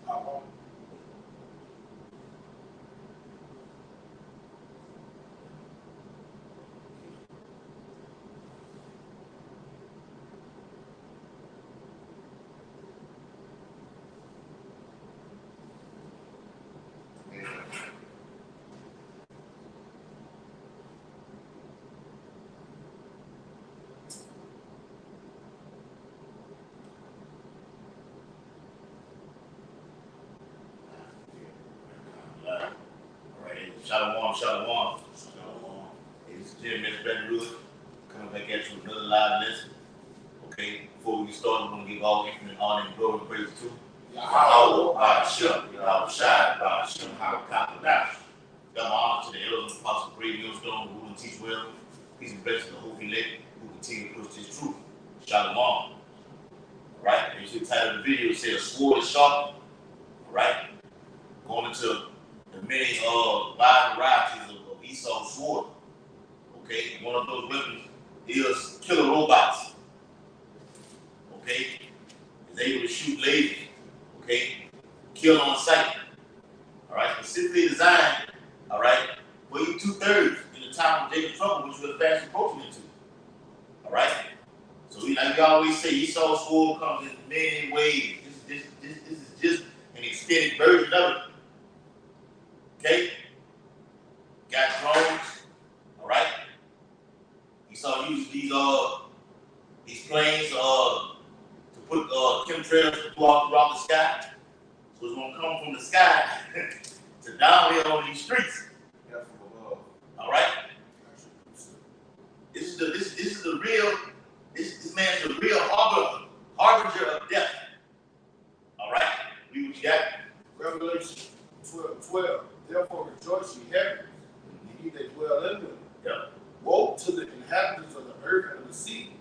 I won't. Shalom, shalom. Shalom. It's Jim, Mr. Benruth, coming back at you with another live lesson. Okay, before we get started, we're going to give all infinite honor and glory and praise to Yahweh, Hashem, Yahweh Shai, Hashem, Hakakadash. Got my honor to the elders and apostles, great millstone, who will teach well, peace and blessings to the hope elect, who continue to push this truth. Shalom. All right, and you see the title of the video, it says, sword is sharpened. All right, going into the many wide varieties of Esau's sword. Okay, one of those weapons is killer robots. Okay, is able to shoot lasers. Okay, kill on sight. All right, specifically designed. All right, for you 2/3 in the time of Jacob's trouble, which we're fast approaching into. All right, so like we always say, Esau's sword comes in many ways. This is just an extended version of it. Okay, got drones. All right, Esau used these planes to put chemtrails throughout the sky. So it's gonna come from the sky to down here on these streets. Yeah, from above. All right. This is the real. This man's the real harbinger of death. All right. We got Revelation 12:12. Therefore rejoice ye heavens, and ye that dwell in them. Yep. Woe to the inhabitants of the earth and of the sea,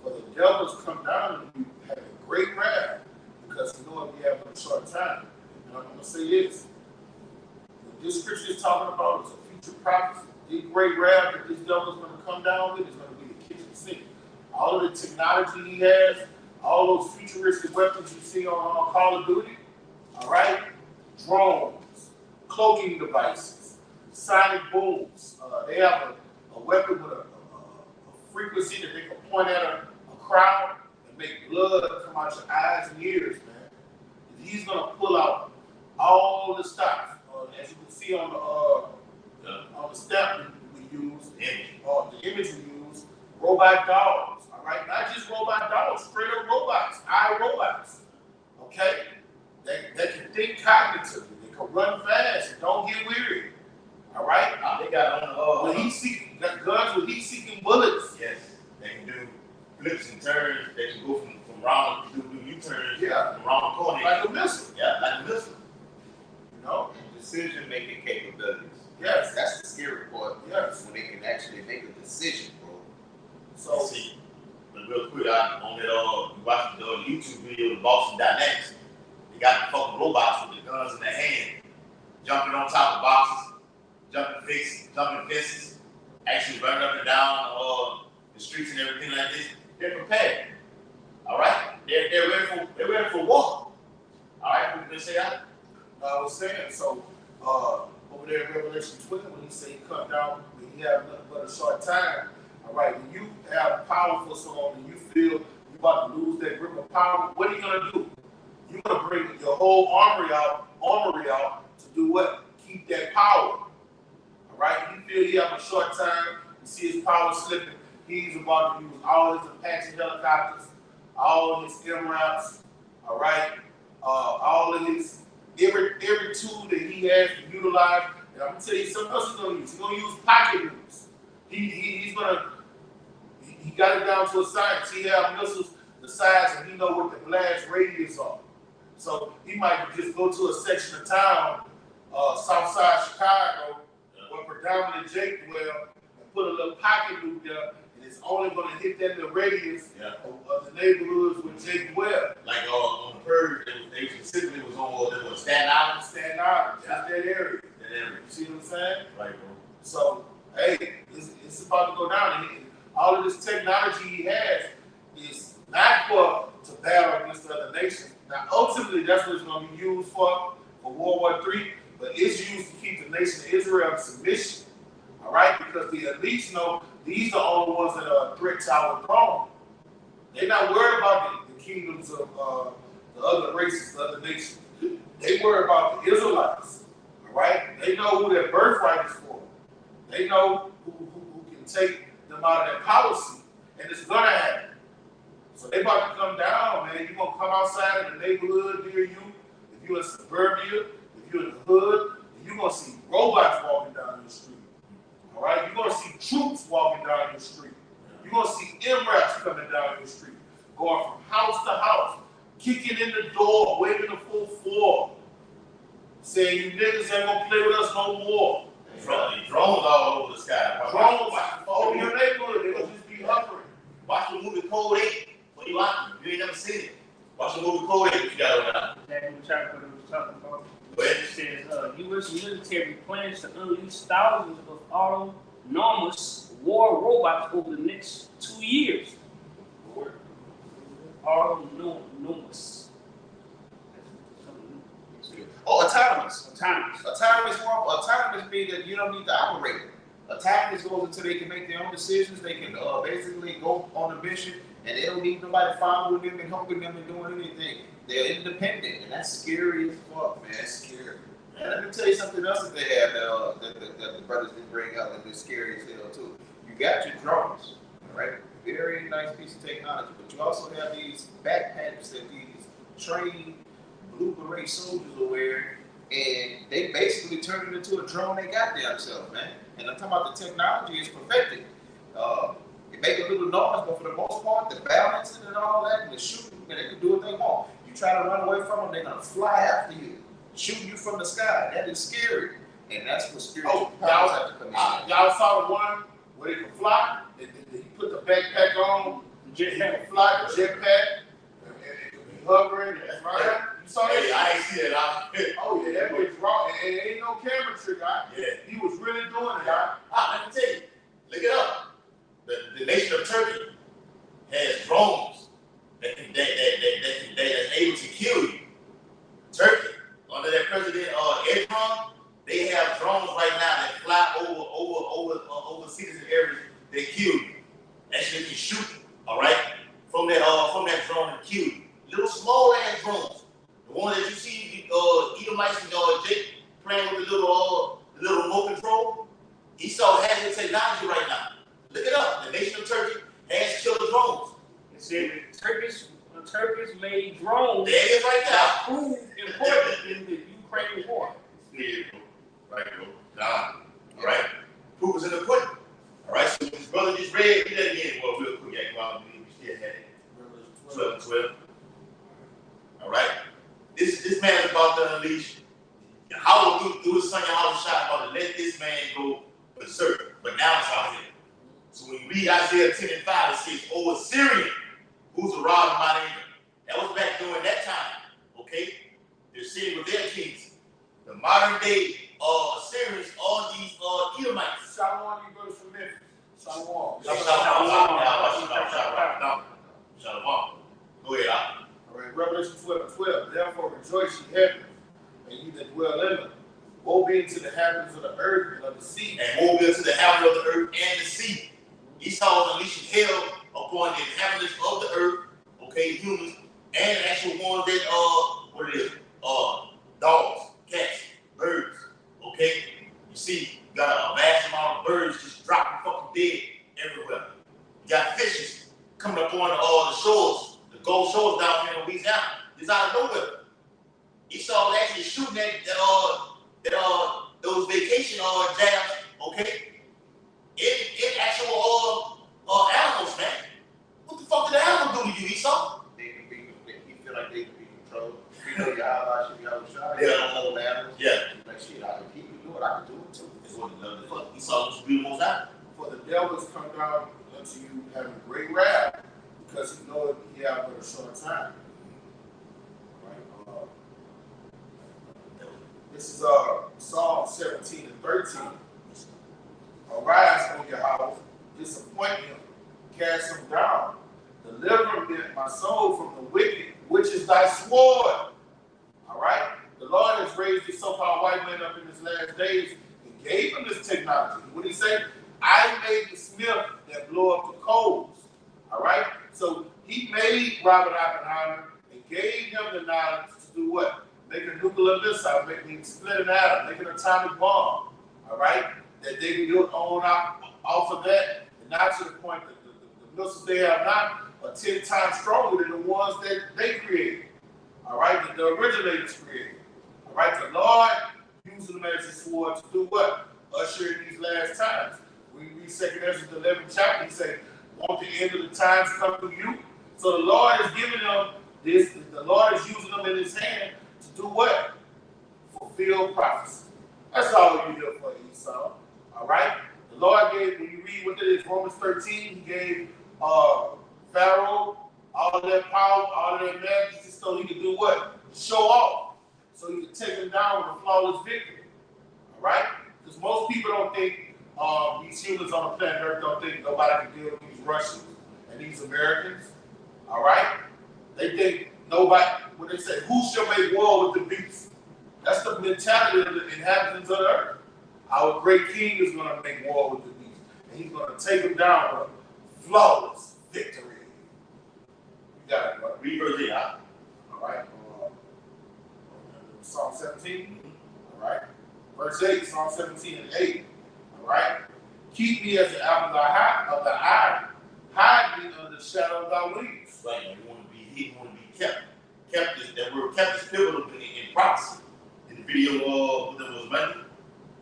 for the devils come down on you having great wrath, because you know we have a short time. And I'm going to say this. What this scripture is talking about is a future prophecy. The great wrath that this devil is going to come down with is going to be the kitchen sink. All of the technology he has, all those futuristic weapons you see on Call of Duty, all right? Drones, cloaking devices, sonic booms. They have a weapon with a frequency that they can point at a crowd and make blood come out your eyes and ears, man. He's going to pull out all the stuff. As you can see on the step we use, the image we use, robot dogs, all right? Not just robot dogs, straight up robots, iRobots, okay? They can think cognitively, they can run fast, and don't get weary, all right? they got on when guns with heat-seeking bullets. Yes, they can do flips and turns. They can go from round to do U-turns. Yeah, from round the corner. like a missile. Yeah, like a missile. You know, decision-making capabilities. yes, That's the scary part. yes. When they can actually make a decision, bro. So see, but real quick, on that you watch the YouTube video of Boston Dynamics. They got the fucking robots with the guns in their hand, jumping on top of boxes, jumping fences, actually running up and down the streets and everything like this. They're prepared. All right, they're ready for war. All right, what did they say that? I was saying, so over there in Revelation 12, when he said he come down, when he have nothing but a short time, all right, when you have power for so long and you feel you about to lose that grip of power, what are you gonna do? You're gonna bring your whole armory out to do what? Keep that power. All right, you feel he have a short time, you see his power slipping, he's about to use all his Apache helicopters, all his MRAPs, all right, all of his every tool that he has to utilize. And I'm gonna tell you something else he's gonna use. He's gonna use pocket nukes. He got it down to a science. He have missiles the size and he know what the blast radius are. So he might just go to a section of town, south side Chicago, where predominantly Jake dwell, and put a little pocket nuke there, and it's only gonna hit that little radius of the neighborhoods where Jake dwell. Like on the Purge, they specifically was on Staten Island. Staten Island, just that area. That area. You see what I'm saying? Right, bro. So, hey, it's about to go down. And all of this technology he has is not for to battle against other nations. Now, ultimately, that's what it's going to be used for World War III. But it's used to keep the nation of Israel in submission. All right? Because the elites know these are the only ones that are a threat to our throne. They're not worried about the kingdoms of the other races, the other nations. They worry about the Israelites. All right? They know who their birthright is for. They know who can take them out of their policy. And it's going to happen. So they about to come down, man. You're going to come outside in the neighborhood near you. If you're in suburbia, if you're in the hood, you're going to see robots walking down your street. All right? You're going to see troops walking down your street. You're going to see MRAPs coming down your street, going from house to house, kicking in the door, waving the full floor, saying you niggas ain't going to play with us no more. Drones all over the sky. Drones over your neighborhood. They'll just be hovering. Watch the movie Code 8 when you watch it. You ain't never seen it. Watch the movie Code 8 if you got it on now. Exactly what Chopper was talking about. Go ahead. It says, U.S. military plans to unleash thousands of autonomous war robots over the next 2 years. Autonomous. Oh, autonomous. Autonomous. Autonomous means that you don't need to operate it. Autonomous goes until they can make their own decisions. They can basically go on a mission, and they don't need nobody following them and helping them and doing anything. They're independent, and that's scary as fuck, man. That's scary. And let me tell you something else that they have that the brothers didn't bring up that is scary as hell too. You got your drones, all right? Very nice piece of technology, but you also have these backpacks that these trained blue beret soldiers are wearing, and they basically turn it into a drone they got themselves, man. And I'm talking about the technology is perfected. It make a little noise, but for the most part, the balancing and all that, and the shooting, and they can do what they want. You try to run away from them, they're gonna fly after you, shoot you from the sky. That is scary, and that's what spiritual powers have to come in. Y'all saw the one where they can fly? They put the backpack on, The they jetpack. can fly the jetpack, and it can be hovering. And right? You saw that? Hey, I ain't see that. Oh yeah, that was wrong. And it ain't no camera trick, guy. Yeah. He was really doing it, guy. Let me tell you. Look it up. The nation of Turkey has drones that's able to kill you. Turkey, under their president Erdogan, they have drones right now that fly over cities and areas that kill you. Actually, can shoot you, all right, from that drone and kill you. Little small ass drones. The one that you see, Edomites and Jake playing with the little remote control. Esau has the technology right now. Look it up. The nation of Turkey has killer drones. It said the Turkish made drones There it is right that now. proved important in the Ukraine war. Yeah, right, bro. Nah. All right. Proof is in the pudding. All right. So this brother just read. Read that again, well, real quick. Yeah, we still had it. 12. All right. This man is about to unleash. How through his son Yahushua about to let this man go berserk. But now it's out here. So when you read Isaiah 10 and 5, it says, "O Assyrian, who's a rod of mine anger." That was back during that time. Okay? They're sitting with their kings. The modern day Assyrians are these Edomites. Shalom, you brothers from Memphis. Shalom. Shalom. Go ahead, Al. All right, Revelation 12:12. Therefore rejoice ye heaven, and ye that dwell in them. Woe be unto the inhabitants of the earth and of the sea. And woe be unto the inhabitants of the earth and the sea. Esau is unleashing hell upon the inhabitants of the earth, okay, humans, and the actual ones that dogs, cats, birds, okay? You see, you got a vast amount of birds just dropping fucking dead everywhere. You got fishes coming up on the shores, the Gulf shores down here in Louisiana. It's out of nowhere. Esau is actually shooting at those vacation jabs, okay? In actual animals, man. What the fuck did the animal do to you, Esau? He feel like they can be controlled. You know, your eyes should be on the shot. Yeah. Old animals. Yeah. Like shit, if he can do it, I can do it too. That's what the fuck Esau was doing most out. For the devil has come down unto you having great wrath, because he knoweth he have but a short time. Right? This is Psalm 17 and 13. Arise, O Yahweh, disappoint him, cast him down. Deliver me, my soul, from the wicked, which is thy sword. raised this so-called white man up in his last days and gave him this technology. What did he say? I made the smith that blow up the coals. All right? So he made Robert Oppenheimer and gave him the knowledge to do what? Make a nuclear missile, make split an atom, make an atomic bomb. All right? That they built on off of that. And now to the point that the missiles they have now are 10 times stronger than the ones that they created. All right? That the originators created. All right? The Lord using them as his sword to do what? Usher in these last times. We read 2 Ezra 11th chapter, he said, won't the end of the times come to you? So the Lord is giving them this, the Lord is using them in his hand to do what? Fulfill prophecy. That's all you do for Esau. All right? The Lord gave, when you read what it is, Romans 13, he gave Pharaoh all of that power, all of that majesty, so he could do what? Show off. So he could take them down with a flawless victory. All right? Because most people don't think, these humans on the planet Earth don't think nobody can deal with these Russians and these Americans. All right? They think nobody, when they say, who shall make war with the beast? That's the mentality of the inhabitants of the earth. Our great king is going to make war with the beast. And he's going to take them down with a flawless victory. You got it, bro. Read verse 8, huh? All right. Psalm 17. All right. Verse 8, Psalm 17 and 8. All right. Keep me as the apple of the eye. Hide me under the shadow of thy wings. Right. You want to be hidden, you want to be kept. That word kept is pivotal in prophecy. In the video that was mentioned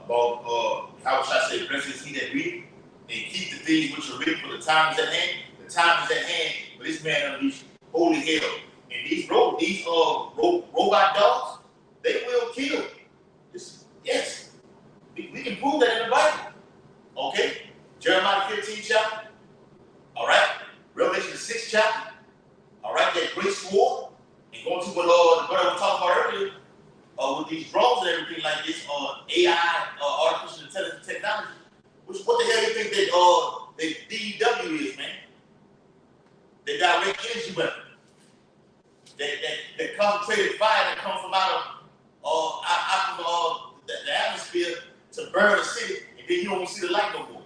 about how should I say, blessed is he that readeth and keep the things which are written, for the time is at hand. The time is at hand for this man unleashed holy hell. And these robot dogs, they will kill. Yes. We can prove that in the Bible. Okay? Jeremiah 15 chapter. All right? Revelation the 6th chapter. All right? That great sword. And going to what I was talking about earlier, with these drones and everything like this, AI, artificial intelligence technology. What the hell do you think that DEW is, man? The direct energy weapon. That concentrated fire that comes from out of the atmosphere to burn a city, and then you don't see the light no more.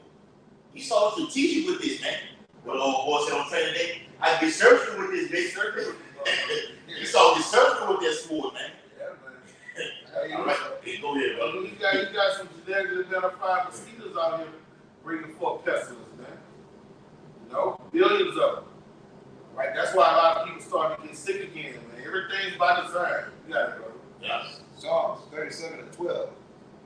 You saw strategic with this, man. What old boy said on training day, I get surgical with this, bitch. Surgical. You saw the surgical with that sword, man. Yeah, man. Hey, all right, hey, go ahead, brother. You got some genetically identified mosquitoes out here bringing forth pestilence, man. You know, billions of them. Right? That's why a lot of people starting to get sick again, man. Everything's by design. You got it, brother. Yeah. Psalms 37 and 12.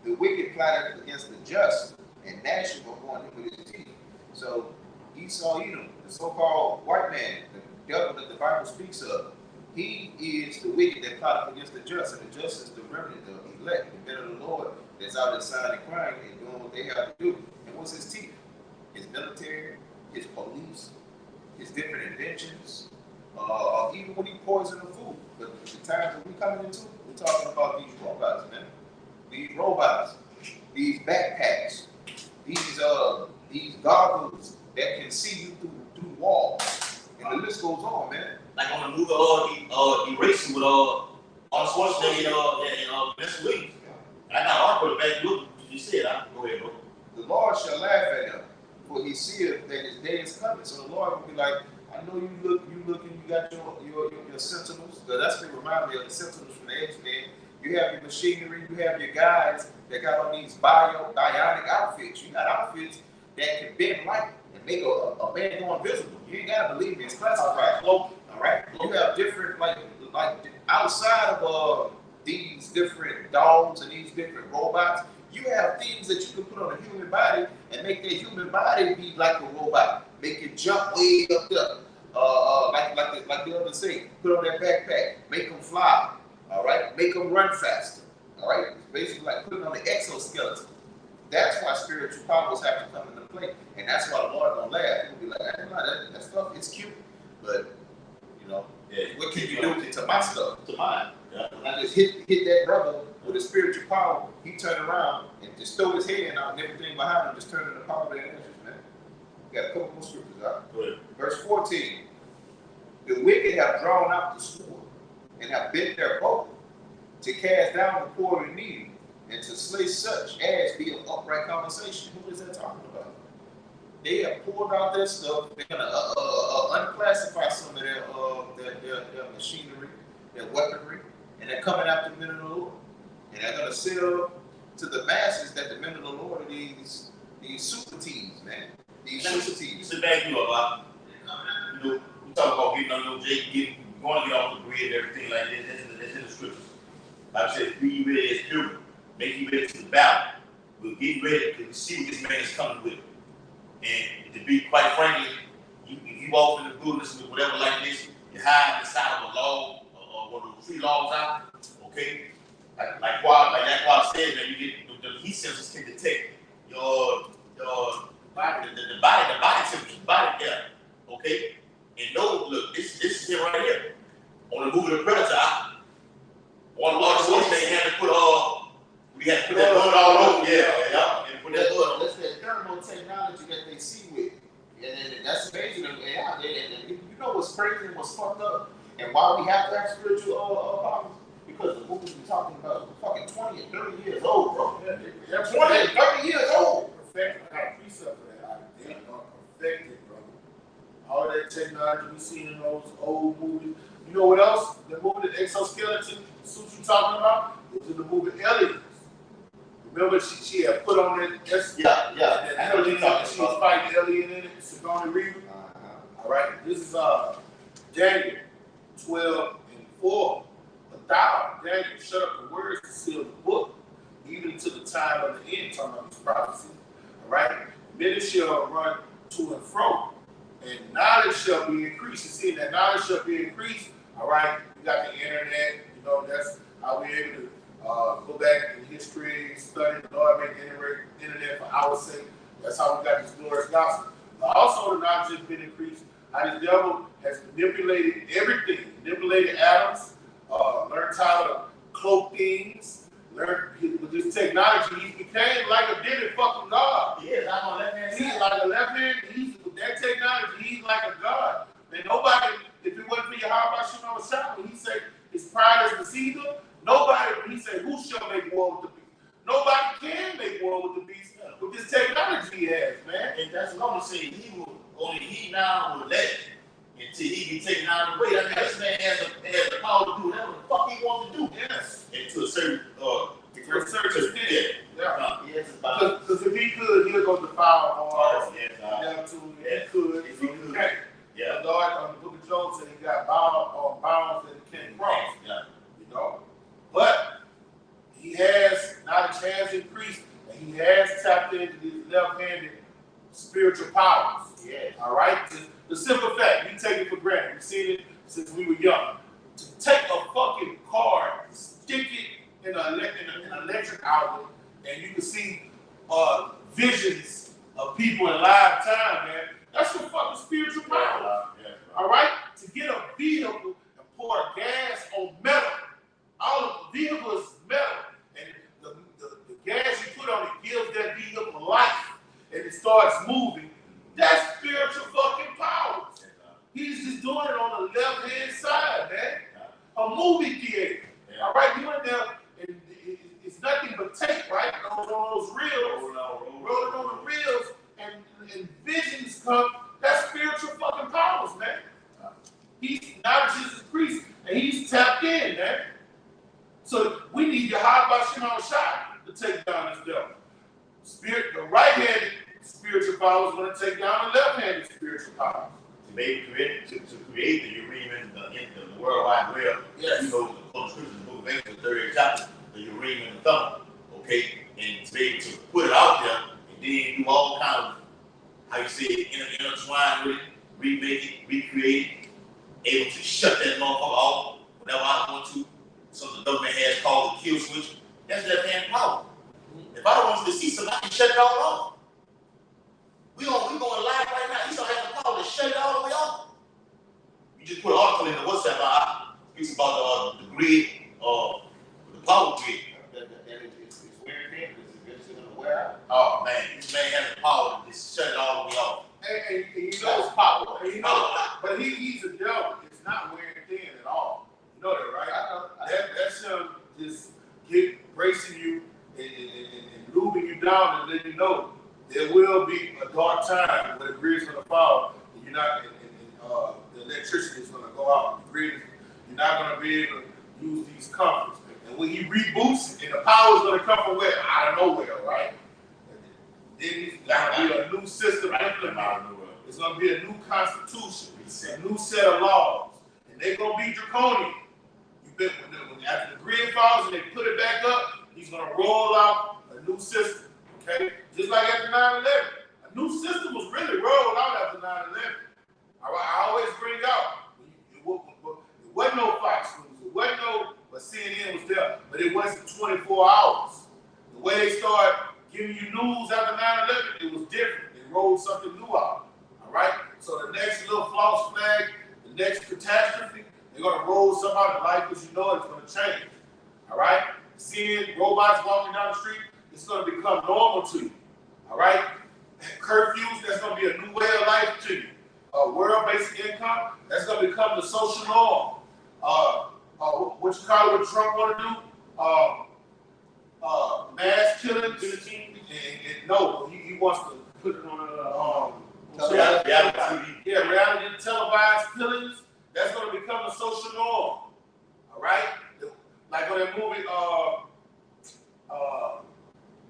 The wicked plotted against the just, and gnashing upon him with his teeth. So Esau, Edom, the so-called white man, the devil that the Bible speaks of, he is the wicked that plotted against the just, and the just is the remnant, the elect, the men of the Lord that's out inside and crying and doing what they have to do. And what's his teeth? His military, his police, his different inventions, even when he poisoned the food. But the times that we're coming into, we're talking about these robots, man. These robots, these backpacks, these goggles that can see you through walls, and the list goes on, man. Like on the movie Erasing with Arnold Schwarzenegger and Vanessa Williams. I got an article back. Look, you said, go ahead, bro. The Lord shall laugh at him, for he seeth that his day is coming. So the Lord will be like, I know you looking, you got your sentinels. So that's what remind me of the sentinels from the X-Men. You have your machinery, you have your guys that got on these bionic outfits. You got outfits that can bend light and make a man go invisible. You ain't gotta believe me, it's classified. All right? You have different, like outside of these different dogs and these different robots, you have things that you can put on a human body and make that human body be like a robot. Make it jump way up there. Like the other say, put on that backpack, make them fly. All right, make them run faster. All right, it's basically like putting on the exoskeleton. That's why spiritual powers have to come into play, and that's why the Lord don't laugh. He'll be like, that stuff is cute, but you know, what can you do to my stuff? To mine. Yeah. When I just hit that brother with a spiritual power, he turned around and just throw his hand out and everything behind him just turned into power of the angels, man. We got a couple more scriptures out. Go ahead. Verse 14. The wicked have drawn out the sword and have bent their bow to cast down the poor and needy, and to slay such as be of upright conversation. Who is that talking about? They have pulled out their stuff. They're gonna unclassify some of their machinery, their weaponry, and they're coming after the men of the Lord. And they're gonna sell to the masses that the men of the Lord are these super teams, man. These super teams. To back you up, you know, we talk about getting on your Jake, going to get off the grid and everything like this. That's in the scriptures. Like I said, be ye ready as pilgrim, make you ready to the battle. We'll get ready to see what this man is coming with. And to be quite frankly, if you walk in the wilderness with whatever like this, you hide inside of a log or one of those tree logs out, okay? Like that said, man, you get the heat sensors can detect your body, the body temperature, body there, okay? And no, look, this is it right here. On the movie The Predator, one of the ones they had to put we had to put that blood all over, and put that blood on. That's that thermal technology that they see with, and then that's amazing. And you know what's crazy and what's fucked up, and why we have to have spiritual problems? Because the movies we're talking about are fucking 20 and 30 years old, bro. They're 20 and 30 years old. Perfect. I got a precept for that. They are perfected, bro. All that technology we seen in those old movies. You know what else? The movie, the exoskeleton suit you talking about, it was in the movie Aliens. Remember she had put on that. Yeah. I know she was fighting alien in it, Sigourney Weaver. All right. This is Daniel 12:4. Daniel, shut up the words to seal the book, even until the time of the end, talking about these prophecies. All right? Many shall run to and fro, and knowledge shall be increased. You see, that knowledge shall be increased. All right? We got the internet, you know, that's how we're able to go back in history, study the Lord, make the internet for our sake. That's how we got this glorious gospel. But also, the knowledge has been increased. How the devil has manipulated everything, manipulated atoms. Learned how to cloak things. Learned with this technology, he became like a demon fucking God. Yeah, I'm on left hand side. He's like a left hand. With that technology, he's like a God. Man, nobody, if it wasn't for your heart by shooting on the shot, when he said his pride is deceived him, nobody, when he said, who shall make war with the beast? Nobody can make war with the beast with this technology he has, man. And that's what I'm saying. He now will let it until he be taken out of the way. I mean, this man has the power to do whatever the fuck he wants to do. Yes. And to a certain extent. Yeah. Yes, Because if he could, he'll go defile Mars. Yes, He could. If he could. Yeah. The Lord on the book of Job said he got bounds that he can't cross. Yeah. You know? But he has, knowledge has increased, and he has tapped into these left-handed spiritual powers. Yeah. All right? The simple fact, we take it for granted. We've seen it since we were young. To take a fucking card, stick it in an electric outlet, and you can see visions of people in live time, man. That's some fucking spiritual power. All right? To get a vehicle and pour gas on metal. All of the vehicle is metal. And the gas you put on it gives that vehicle life. And it starts moving. That's spiritual fucking power. He's just doing it on the left-hand side, man. A movie theater. All right? You in there, and it's nothing but tape, right? On those reels. Rolling on the reels. And visions come. That's spiritual fucking powers, man. He's not just increased, and he's tapped in, man. So we need your high by Shimon shot to take down this devil. The right-handed spiritual power is going to take down the left-handed spiritual power. To create the Urim and the World Wide Web. Yes. You know, the scriptures, the book of Exodus, the 30th chapter, the Urim and the thumb. Okay? And to be able to put it out there and then do all kinds of, how you say it, intertwine with it, remake it, recreate it, able to shut that motherfucker off whenever I want to. Something the government has called the kill switch. That's left-hand power. If I don't want you to see something, I can shut it all off. We going live right now. You don't have the power to shut it all the way off. You just put an article in the WhatsApp. It's about the grid, the power grid. It's weird thing. It's going to wear out. Oh man, this man has the power to just shut it all the way off. And you know it's power. And you know, but he's a devil. It's not wearing thin at all. You know that, right? I know. That's him just now to let you know there will be a dark time where the grid is going to fall, and you're not, the electricity is going to go out. The grid, you're not going to be able to use these companies. And when he reboots it, and the power is going to come from where? Out of nowhere, right? Then there's going to be a new system implemented. It's going to be a new constitution, a new set of laws, and they're going to be draconian. After the grid falls and they put it back up, he's going to roll out a new system, okay? Just like after 9/11. A new system was really rolled out after 9/11. I always bring out, it wasn't no Fox News, it wasn't no, but CNN was there, but it wasn't 24 hours. The way they started giving you news after 9/11, it was different. They rolled something new out, all right? So the next little false flag, the next catastrophe, they're going to roll somebody life as you know it's going to change. All right? Seeing robots walking down the street, it's going to become normal to you. All right? Curfews, that's going to be a new way of life to you. World basic income, that's going to become the social norm. What you call it, what Trump want to do? Mass killings. No, he wants to put it on reality televised killings. That's going to become a social norm, all right? Like on that movie,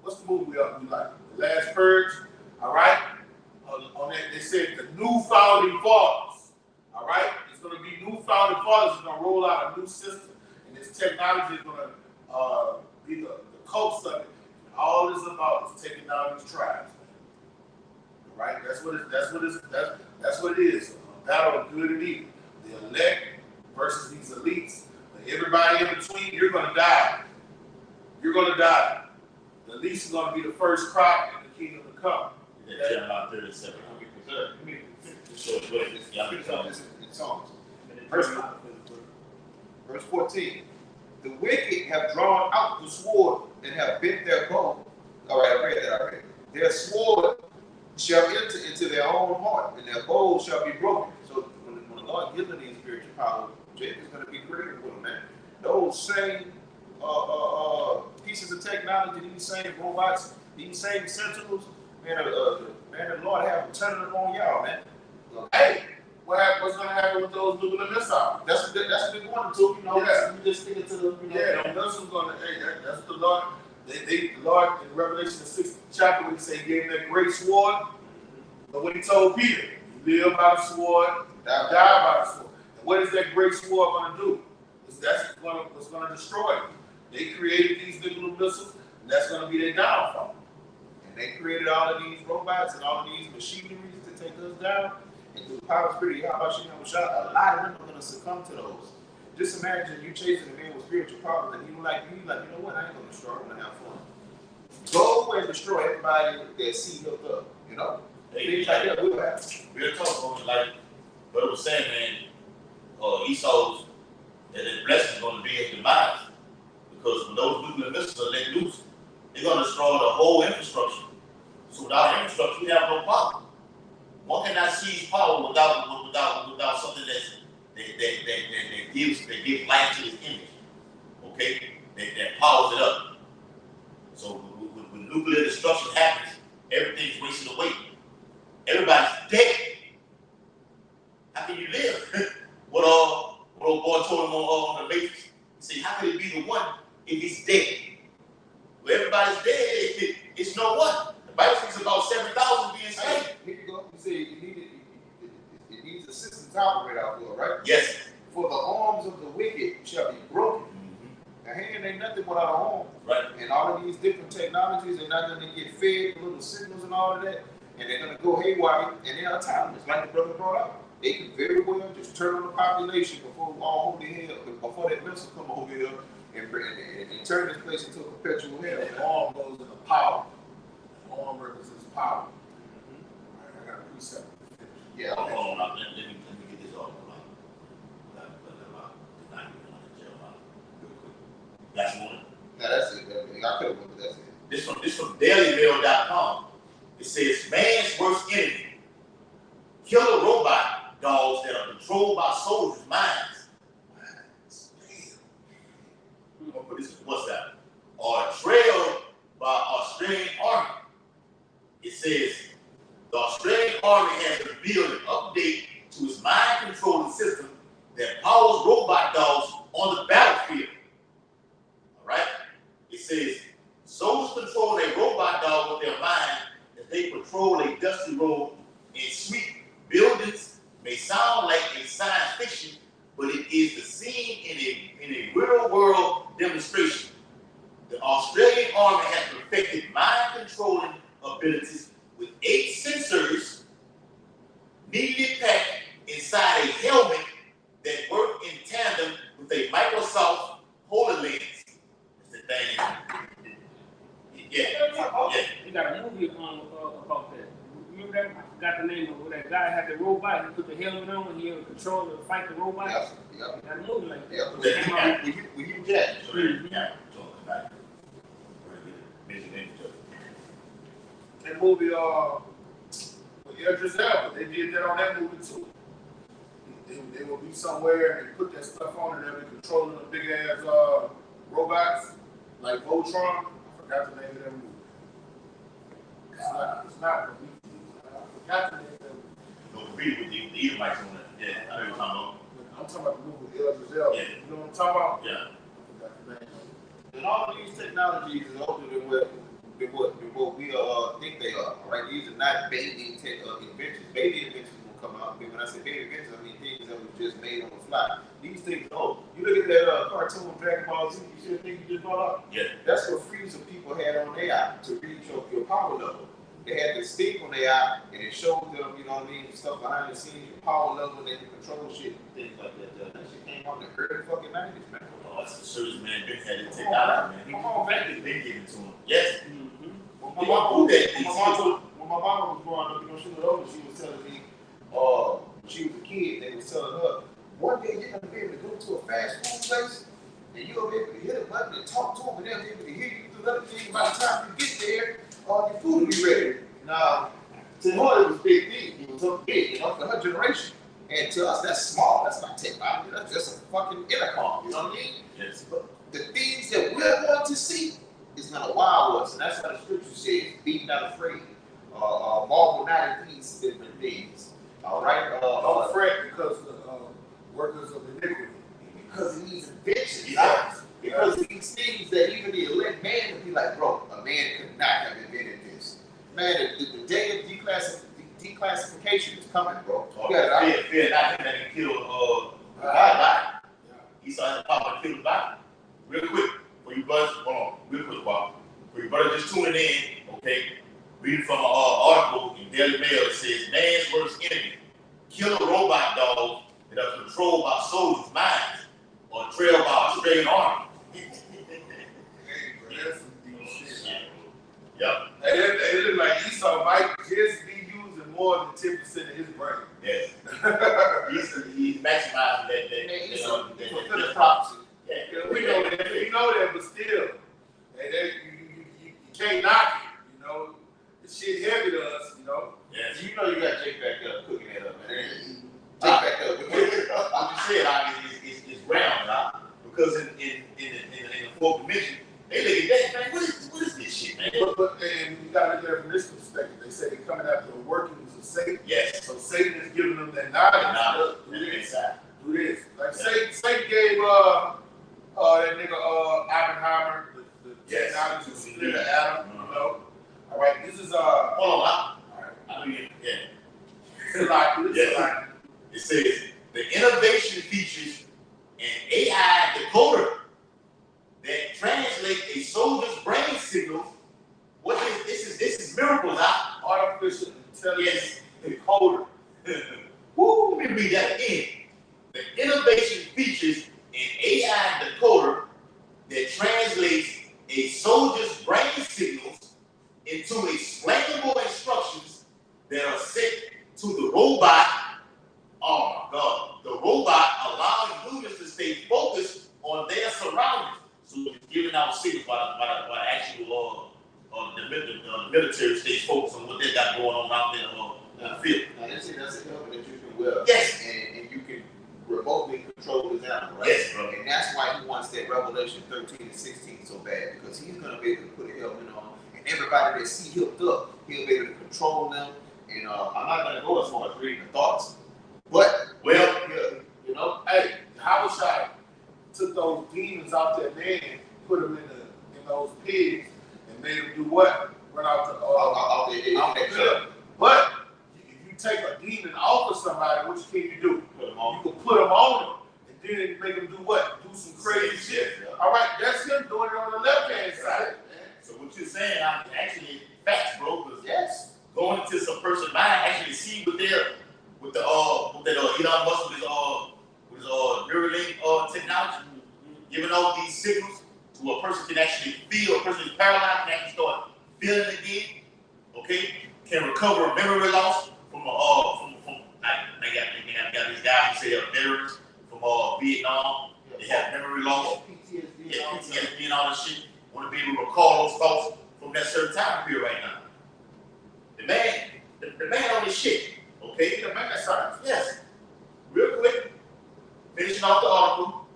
what's the movie we like? The Last Purge, all right? On that, they said the new founding fathers, all right? It's going to be new founding fathers. It's going to roll out a new system, and this technology is going to be the coast of it. All it's about is taking down these tribes, all right? That's what it is. A battle of good and evil. The elect versus these elites. But everybody in between, you're going to die. You're going to die. The elites is going to be the first crop in the kingdom to come. Yeah, Jeremiah 37. Verse 14. The wicked have drawn out the sword and have bent their bow. All right, I read that already. Their sword shall enter into their own heart, and their bows shall be broken. So when the Lord gives them these spiritual power, Jacob's going to be creative with them, man. Those same pieces of technology, these same robots, these same sentinels, man, the Lord have them turning them on y'all, man. Hey, what's going to happen with those nuclear missiles? That's what they're going to, you know. Yeah. You just stick it to the, the missiles going to, that's the Lord. The Lord in Revelation the 6th chapter, when he said he gave them that great sword, but when he told Peter, you live by the sword, die by the sword. And what is that great sword going to do? That's what's going to destroy them. They created these nuclear missiles, and that's going to be their downfall. And they created all of these robots and all of these machineries to take us down. And through the power of spirit, a lot of them are going to succumb to those. Just imagine you chasing a man with spiritual problems, and you like, you know what? I ain't going to destroy. I'm going to have fun. Go and destroy everybody that see hooked up. You know, things like that will happen. Real talk, like what was saying, man. Esau's that the blessing is going to be his demise, because when those nuclear missiles are let loose, they're going to destroy the whole infrastructure. So without infrastructure, we have no power. One cannot seize power without something that gives life to his image. Okay, that powers it up. So when nuclear destruction happens, everything's wasted away. Everybody's dead. How can you live? What old boy told him on the Matrix. He said, how could he be the one if he's dead? Well, everybody's dead. It's no one. The Bible speaks about 7,000 being saved. Here you go. You say it needs a system to operate out there, right? Yes. For the arms of the wicked shall be broken. The hand ain't nothing without an arm. Right. And all of these different technologies, they're not going to get fed little signals and all of that. And they're going to go haywire, and they're autonomous, like the brother brought out. They can very well just turn on the population before all holy hell, before that missile come over here and turn this place into a perpetual hell. The arm goes into power. The arm represents power. All right, I got a precept. Yeah. Hold on. Let me get this off. Last one. No, that's it. I could have went, but that's it. This from dailymail.com. It says, man's worst enemy, killer robot dogs that are controlled by soldiers' minds. I'm gonna put this in WhatsApp. Are trailed by Australian army. that powers robot dogs on the battlefield. All right? It says, soldiers control a robot dog with their mind as they patrol a dusty road and sweep buildings. May sound like a science fiction, but it is the scene in a real world demonstration. The Australian Army has perfected mind controlling abilities with 8 sensors neatly packed inside a helmet that work in tandem with a Microsoft HoloLens. That's the thing. Yeah. You got a movie about that. Remember that? I forgot the name of it. That guy had the robot. He put the helmet on and he had control to fight the robot. Yep. Got a movie like that. Yep. We use that. Yeah. That movie, with Idris Elba, they did that on that movie too. They will be somewhere and they put that stuff on and they'll be controlling the big ass robots like Voltron. I forgot the name of that movie. It's not. I forgot the name of that movie. No, read with the Edomites on that. Yeah, I know you're talking about. I'm talking about the movie with Idris Elba. Yeah. You know what I'm talking about? Yeah. I forgot the name of it. And all of these technologies is older than what we think they are. Right? These are not baby inventions. Baby inventions will come out. I mean, when I say baby inventions, I mean things that was just made on the fly. These things, you look at that cartoon Dragon Ball Z. You see the thing you just brought up? Yeah. That's what freezing people had on their eye to read your power level. They had this thing on their eye, and it showed them, you know what I mean, stuff behind the scenes, your power level, and they can control shit and things like that. That shit came out in the early fucking 90s, man. Oh, that's the service man. Big had it take out, man. Come on, back. They been giving to him. Yes. When When my mama was growing up, you know, she was older, she was telling me, when she was a kid, they was telling her, one day you're gonna be able to go to a fast food place, and you'll be able to hit a button and talk to them, and they'll be able to hear you through other things. By the time you get there, your food will be ready. Now, to her, it was a big thing. It was so big, you know, for her generation. And to us, that's small. That's not technology. That's just a fucking intercom. You know what I mean? Yes. But the things that we're going to see is going to wow us. And that's how the scripture says, be not afraid. Marvel not at these different things. All right? Don't fret because the workers of iniquity. Because of these inventions. Yeah. Because of these things that even the elect man would be like, bro, a man could not have invented this. Man, the day of declassification is coming, bro. Fear not him that he killed body. He saw his papa kill the body. Real quick, for you brothers, hold on, real quick, Bob. For you brothers just tuning in, okay? Reading from an article in Daily Mail that says, man's worst enemy, kill a robot dog that are controlled by soldiers' minds or trailed by Australian Army. Yep. And it look like Esau might just be using more than 10% of his brain. Yes. He's maximizing that fulfilling prophecy. Yeah. We know that, but still, you can't knock it. You know, this shit heavy to us. You know. Yes. You know you got Jake back up cooking that up, man. Jake back up. What you said is round, huh? Because in the fourth dimension, they look at that, man. What is this shit, man? But and you got to look at it from this perspective. They say they're coming after the workings of Satan. Yes. So Satan is giving them that knowledge. Do this. Like Satan gave that nigga Oppenheimer the technology to split the atom. You know. All right. This is Hold on, all right. I mean, yeah. Yes. It says the innovation features an AI decoder that translates a soldier's brain signals. What is this? This is miracles, huh? Artificial intelligence decoder. Woo, let me read that again. The innovation features an AI decoder that translates a soldier's brain signals into explainable instructions that are sent to the robot. Oh my God. The robot allowing humans to stay focused on their surroundings. So it's giving out signals by the actual the military stays focused on what they got going on out there in the field. Now that's a helmet that you can wear. Yes. And you can remotely control his animal, right? Yes, bro. And that's why he wants that Revelation 13 and 16 so bad, because he's going to be able to put a helmet on, and everybody that see hooked up, he'll be able to control them. And I'm not going to go as far as reading the thoughts, but Well, you know, hey, Howard Shai took those demons out that man, put them in those pigs, and made them do what? Run out the cliff. But if you take a demon off of somebody, what can you do? You can put them on them, and then make them do what? Do some crazy shit. All right, that's him doing it on the left hand side. So what you're saying, I can actually facts, bro. Because Yes. going into some person's mind, actually see what they're with that Elon Musk with his Neuralink technology, giving all these signals to a person can actually feel. A person is paralyzed can actually start feeling again. Okay, can recover memory loss from they got these guys who say they're veterans from Vietnam. They have memory loss, PTSD and all that shit. Want to be able to recall those thoughts from that certain time period right now. The man on this shit. Okay, the man science. Yes. Real quick, finishing off the article,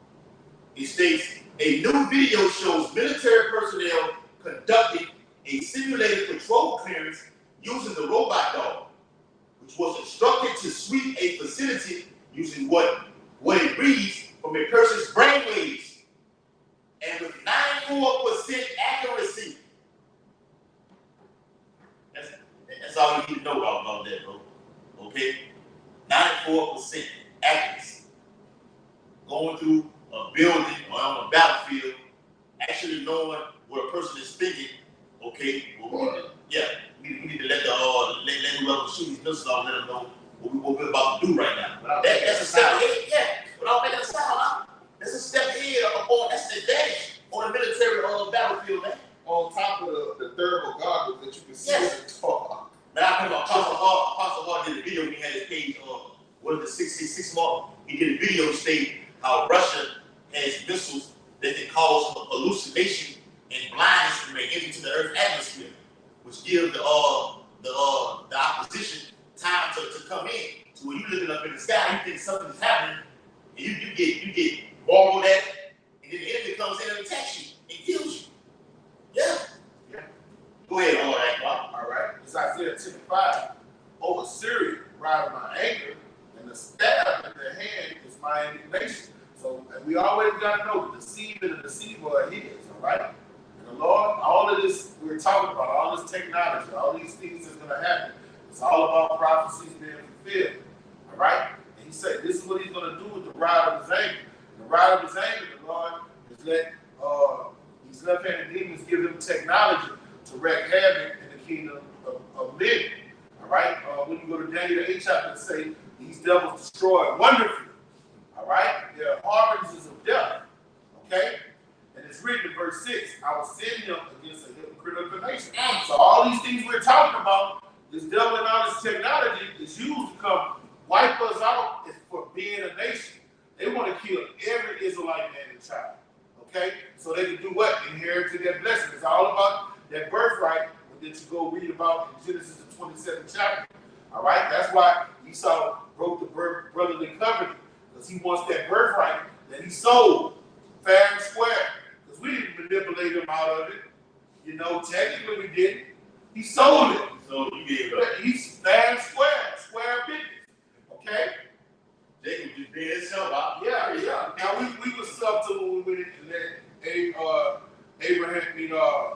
it states a new video shows military personnel conducting a simulated control clearance using the robot dog, which was instructed to sweep a facility using what it reads from a person's brainwaves, and with 94% accuracy. That's all you need to know about that, bro. Okay? 94% accuracy. Going through a building or on a battlefield, actually knowing what a person is thinking. Okay? We need to let whoever shoot these missiles off, let them know what we're about to do right now. That's a step ahead. Yeah, without making a sound, huh? That's a step ahead that's the advantage on the military battlefield, man. On top of the thermal goggles that you can see in the talk. Man, I remember Apostle Hart did a video. He had his page on the 666 mark. He did a video stating how Russia has missiles that can cause hallucination and blindness from into the Earth's atmosphere, which gives the opposition time to come in. So when you looking up in the sky, you think something's happening, and you get marveled at, and then the enemy comes in and attacks you and kills you. Yeah. Go ahead, all right. It's Isaiah 10:5. Over Syria, riding my anger, and the staff in their hand is my indignation. So, and we always got to know the deceiver and the deceiver are his, all right? And the Lord, all of this we're talking about, all this technology, all these things that's going to happen, it's all about prophecies being fulfilled, all right? And he said, this is what he's going to do with the ride of his anger. The ride of his anger, the Lord has let these left-handed demons give them technology to wreak havoc in the kingdom of men. All right? When you go to Daniel the 8th chapter and say, these devils destroy wonderfully. All right? They're harbingers of death. Okay? And it's written in verse 6, I will send him against a hypocritical nation. So all these things we're talking about, this devil and all this technology is used to come wipe us out for being a nation. They want to kill every Israelite man and child. Okay? So they can do what? Inherit their blessing. It's all about that birthright that you go read about in Genesis the 27th chapter. All right? That's why Esau broke the brotherly covenant, because he wants that birthright that he sold fair and square. Because we didn't manipulate him out of it. You know, technically we didn't. He sold it. So you gave it up. He's fair and square business. Okay? Jacob just did himself out. Yeah. Now we were subtle when we went and let Abraham,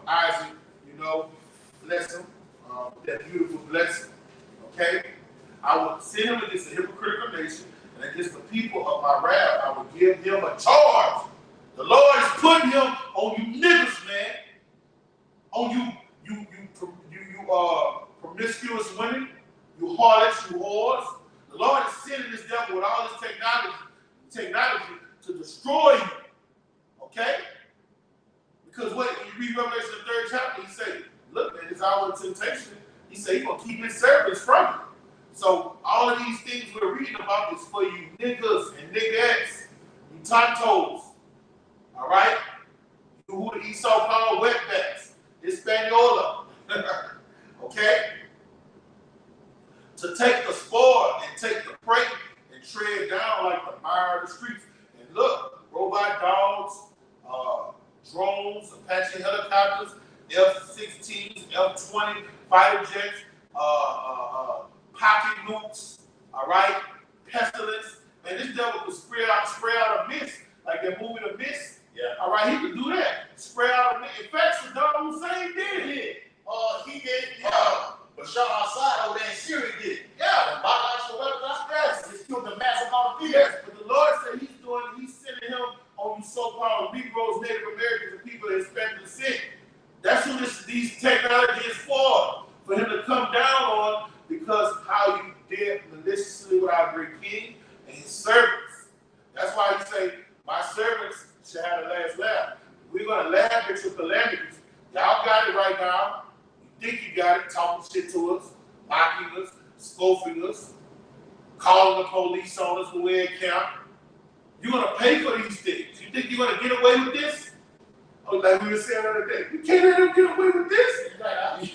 Isaac, bless him, that beautiful blessing. Okay? I will send him against the hypocritical nation and against the people of my wrath. I will give him a charge. The Lord is putting him on you niggas, man. On you promiscuous women, you harlots, you whores. The Lord is sending this devil with all this technology to destroy you. Okay? Because what you read Revelation the 3rd chapter, he said, look, man, it's our temptation. He said he's gonna keep his servants from you. So all of these things we're reading about is for you niggas and niggettes, you tontos. All right? You who the Esau called wetbacks, Hispaniola. Okay? To take the spoil and take the prey and tread down like the mire of the streets. And look, robot dogs, drones, Apache helicopters, F-16s, F-20 fighter jets, pocket nukes, all right, pestilence, Man, this devil could spray out a mist, like that movie The Mist. Yeah. All right, he could do that. Spray out a mist. In fact, Saddam Hussein did it. He did. Bashar al-Assad over there in Syria did it. Yeah. And biological weapons, yes. It's killed a massive amount of people. Yes, but the Lord said he's sending him on you so-called Negroes, Native Americans, and people that Hispanic descent. That's who these technology is for him to come down on, because how you did maliciously with our great king and his servants. That's why he say, my servants shall have the last laugh. We're going to laugh at your calamities. Y'all got it right now. You think you got it, talking shit to us, mocking us, scoffing us, calling the police on us when we're in camp. You're going to pay for these things. You think you're going to get away with this? Oh, like we were saying the other day, we can't let them get away with this.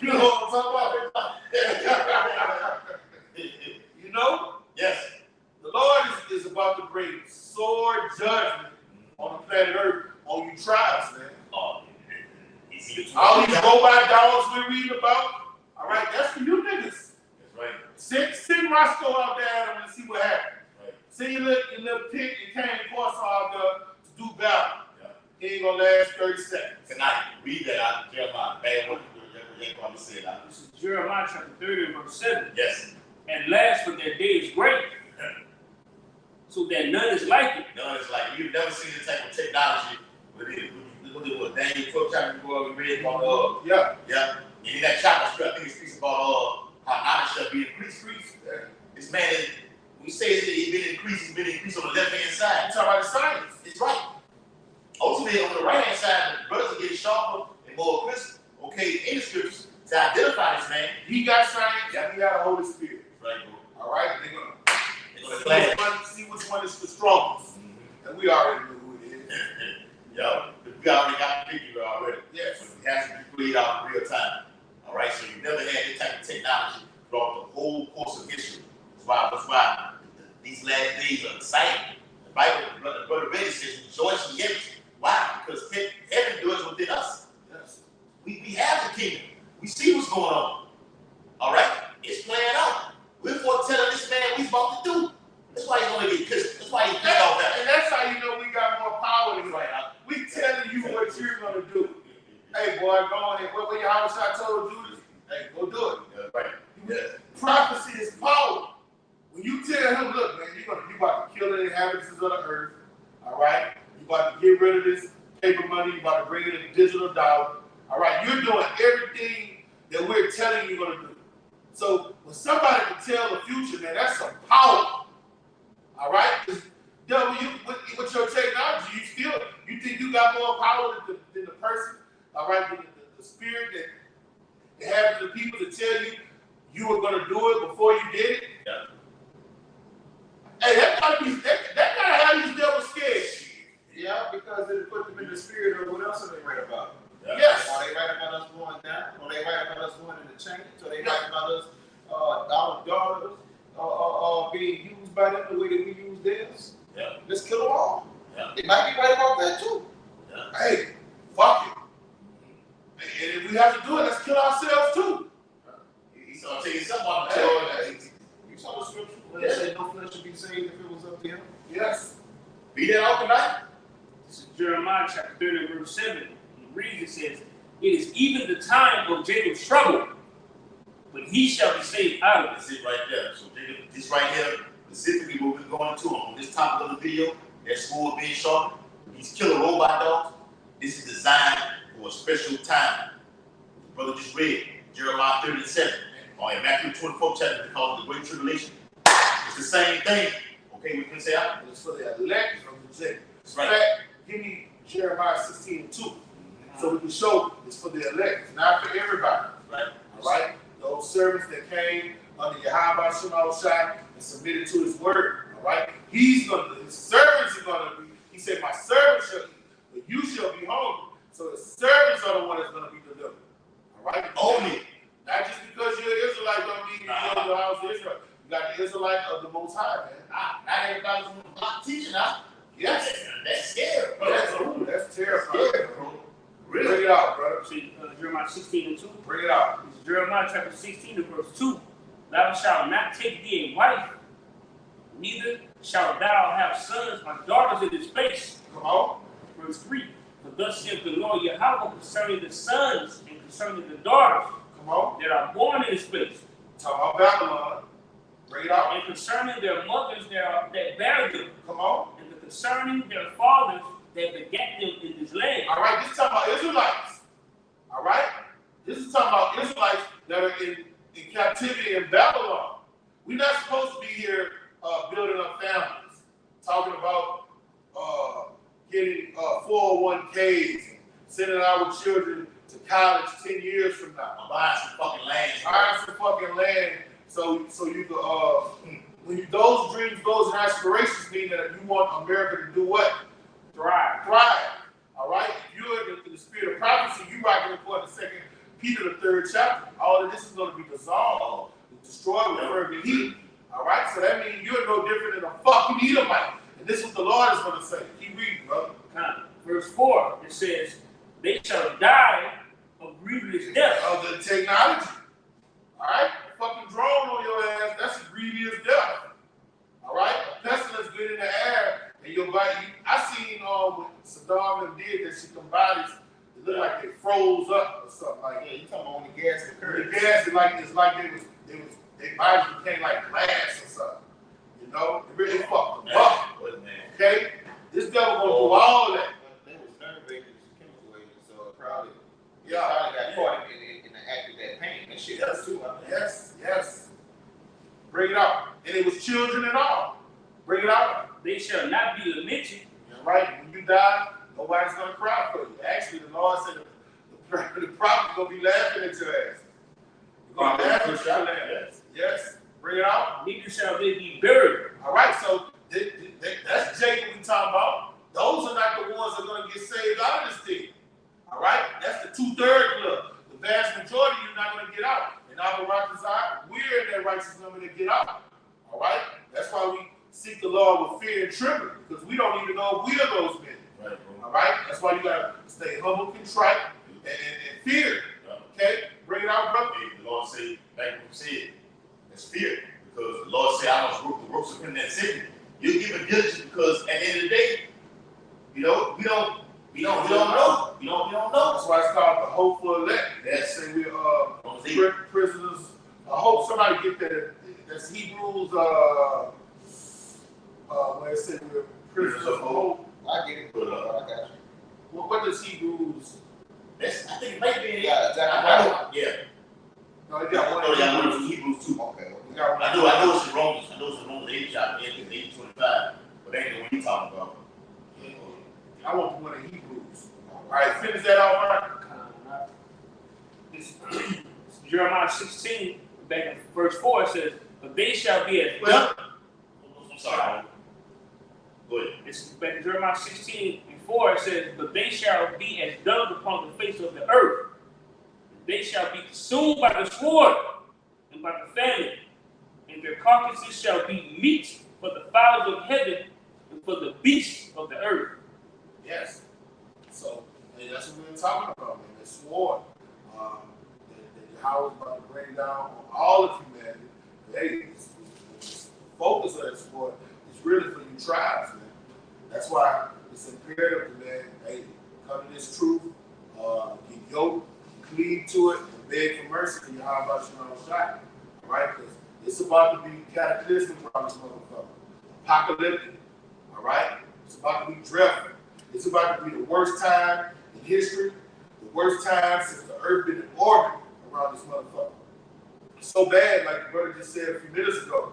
You know what I'm talking about? You know? Yes. The Lord is about to bring sore judgment on the planet Earth on you tribes, man. All these robot dogs we're reading about, all right, that's for you niggas. That's right. Send Roscoe out there at him and see what happens. Right. Send your little pig and cane horse out there to do battle. Yeah. He ain't gonna last 30 seconds. Tonight, read that out of Jeremiah. Bad what you probably said out. This is Jeremiah chapter 30 and verse 7. Yes. And last for their day is great, so that none is like it. No, it's like you've never seen this type of technology. What Daniel 12 chapter we read about Yeah. yeah. And in that chapter, I think it speaks about how knowledge shall be increased. Yeah. This man, we say it's been increased on the left hand side. You talking about the science. It's right. Ultimately, on the right hand side, the brothers are getting sharper and more crisp. Okay, in the scriptures to identify this man. He got science, and he got the Holy Spirit. Right, bro. All right, they're gonna see which one is the strongest. And we already know who it is. Yeah, we already got the figure already. Yes. But it has to be played out in real time. All right, so you never had this type of technology throughout the whole course of history. That's why these last days are exciting. The Bible, Brother Betty says, rejoice in heaven. Why? Because heaven dwells within us. Yes. We have the kingdom. We see what's going on. All right? It's playing out. We're foretelling this man what he's about to do. That's why he's going to get kissed. That's why he's pissed off that. And that's how you know we got more power than you right now. We telling you what you're going to do. Hey, boy, go ahead. What your house I told you? Hey, go do it. Yeah, right. Yeah. Prophecy is power. When you tell him, look, man, you about to kill the inhabitants of the earth. All right? You about to get rid of this paper money. You about to bring in a digital dollar. All right? You're doing everything that we're telling you you're going to do. So when somebody can tell the future, man, that's some power. All right? Devil, with your technology, you think you got more power than the person, all right, than the spirit that have the people to tell you were going to do it before you did it? Yeah. Hey, that gotta have these devils scared. Yeah, because they put them in the spirit or what else are they write about? Yeah. Yes. Are they write about us going down? Or they write about us going into change? Or they write about us, our daughters, being used by them the way that we use theirs? Yeah. Let's kill them all. Yeah. They might be right about that too. Yeah. Hey, fuck it. And if we have to do it, let's kill ourselves too. He's going to tell you something about the You saw the scripture where it said no flesh should be saved if it was up to him. Yes. Be that out tonight. This is Jeremiah chapter 30 and verse 7. It reads, it says, it is even the time of Jacob's trouble, but he shall be saved out of it. That's it right there. So this right here, specifically what we're going to on this topic of the video, that sword being sharpened, these killer robot dogs, this is designed for a special time. The brother just read Jeremiah 37, or in Matthew 24 chapter, they call it the Great Tribulation. It's the same thing. Okay, we can say out. It's for the elect from the Jacob. That's In right. fact, give me Jeremiah 16:2. So we can show it's for the elect. It's not for everybody. Right. All right? Those servants that came under Yahweh Shema Shai and submitted to his word. All right? His servants are going to be, he said, my servants shall eat, but you shall be hungry. So the servants are the one that's going to be delivered. All right? Only. Not just because you're an Israelite don't mean you go to the house of Israel. You got the Israelite of the Most High, man. Not everybody's on the block teaching us. Yes. That's scary, bro. That's terrifying. Scary, bro. Bring Really? it out, brother. See, Jeremiah 16 and 2. Bring it out. This is Jeremiah chapter 16 and verse 2. Thou shalt not take thee a wife, neither shalt thou have sons or daughters in this place. Come on. Verse 3. For thus saith the Lord Yahweh concerning the sons and concerning the daughters Come on. that are born in this place. Talk about Babylon. Bring it out. And concerning their mothers that bear them. Come on. And concerning their fathers that begat them in this land. All right, this is talking about Israelites. All right? This is talking about Israelites that are in captivity in Babylon. We're not supposed to be here building up families, talking about getting 401ks, sending our children to college 10 years from now. Buying some fucking land. Buying some fucking land so you could, when those dreams, goals, and aspirations mean that you want America to do what? Thrive. All right? If you're in the spirit of prophecy, you rocking according to 2 Peter, the 3rd chapter. All of this is going to be dissolved, destroyed with fervent heat. All right? So that means you're no different than a fucking Edomite. And this is what the Lord is going to say. Keep reading, brother. Verse 4, it says, they shall die of grievous death. Of the technology. All right? A fucking drone on your ass, that's a grievous death. All right? A pestilence get in the air, and your body. I seen what Saddam and did that shit, them bodies, it looked like they froze up or something like that. Yeah, you talking about when the gas occurred. The gas is like their bodies became like glass or something. You know? It really fucked them up. Okay? This devil gonna do all of that. They was nerve-based chemical agents, so it probably Yeah. got caught in the act of that pain. That shit Yes, too. yes. Bring it out. And it was children and all. Bring it out. They shall not be lamented. Right? When you die, nobody's gonna cry for you. Actually, the Lord said the prophet's gonna be laughing at your ass. You're gonna laugh at your ass. Yes. Bring it out. Neither shall they be buried. All right, so that's Jacob we talking about. Those are not the ones that are going to get saved out of this thing. All right? That's the 2/3 club. The vast majority you're not going to get out. And our Rakazai, we're in that righteous number to get out. All right? That's why we seek the Lord with fear and trembling, because we don't even know if we are those men. Right, all right? That's why you got to stay humble, contrite, and fear. Okay? Bring it out, brother. The Lord said, like you said, it's fear. Because the Lord said, I must work the works of him that sent me. You give a diligence because at the end of the day, we don't know. We don't know. That's why it's called the hopeful elect. Yes. Say we're prisoners. I hope somebody get that. That's Hebrews. Where it says we're prisoners of hope. I get it. I got you. What does Hebrews? I think it might be. Yeah, exactly. Yeah. No, it got one. I know it's Hebrews 2. Okay. I know it's in Romans. I know it's in Romans 8 chapter 8:25. But that ain't the one you talking about. I want the one in Hebrews. All right, finish that off, right? This Jeremiah 16, back in verse 4, it says, but they shall be as Well, I'm sorry. Go ahead. It's back in Jeremiah 16 and 4, it says, but they shall be as dung upon the face of the earth. They shall be consumed by the sword and by the famine, and their carcasses shall be meat for the fowls of heaven and for the beasts of the earth. Yes. So that's what we were talking about, man. The sword that Yahweh is about to bring down on all of humanity. Hey, the focus of that sword is really for you tribes, man. That's why it's imperative, man. Hey, come to this truth, get yoked, cleave to it, and beg for mercy for Yahweh about Shai. All right? Because it's about to be cataclysmic around this motherfucker. Apocalyptic. All right? It's about to be dreadful. It's about to be the worst time in history, the worst time since the earth been in orbit around this motherfucker. It's so bad, like the brother just said a few minutes ago.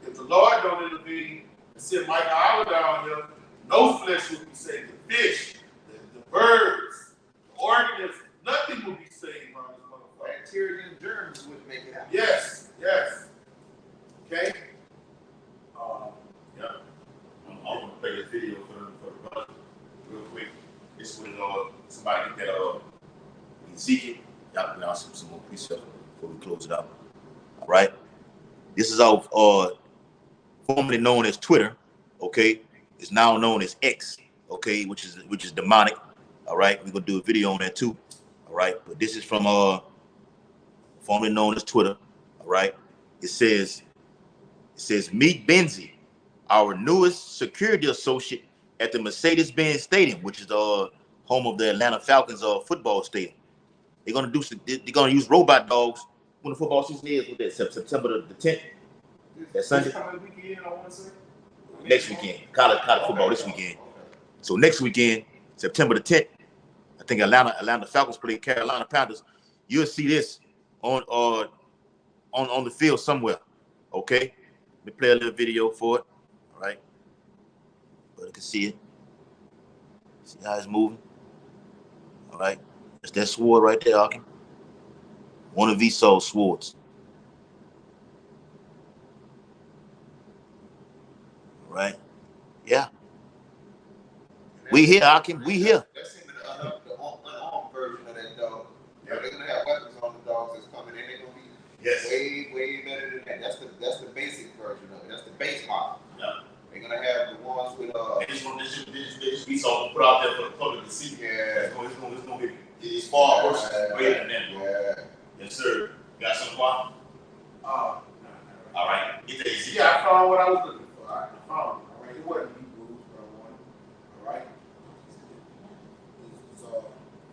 If the Lord don't intervene and send Michael Allah down here, no flesh will be saved. The fish, the birds, the organisms, nothing will be saved around this motherfucker. Bacteria and germs wouldn't make it happen. Yes. Okay? Yeah. I'm going to play this video for the brother real quick. This was somebody that Ezekiel. Y'all can ask some more precepts before we close it out. All right. This is our formerly known as Twitter. Okay, it's now known as X. Okay, which is demonic. All right, we're gonna do a video on that too. All right, but this is from formerly known as Twitter. All right, it says Meet Benzie our newest security associate at the Mercedes-Benz Stadium, which is the home of the Atlanta Falcons football stadium. They're gonna use robot dogs when the football season is. With that September the 10th. That Sunday. Weekend, I want to say. Next weekend, college football this weekend. So next weekend, September the 10th, I think Atlanta Falcons play Carolina Panthers. You'll see this on the field somewhere. Okay, let me play a little video for it. All right, but you can see it. See how it's moving. All right, that's that sword right there, Arkin. One of Esau's swords. All right, yeah. We here, Arkin. We here. That's even the unarmed version of that dog. Yeah. They're gonna have weapons on the dogs that's coming in. They're gonna be way better than that. That's the basic version of it. That's the base model. Yeah. They're gonna have the ones with This piece all put out there for the public to see. Yeah. It's gonna be far worse greater than that, bro. Yeah. Yes, sir. You got something, Juan? All right. Yeah, I found what I was looking for. I found it. All right, it wasn't Hebrews, but I wanted. All right. This is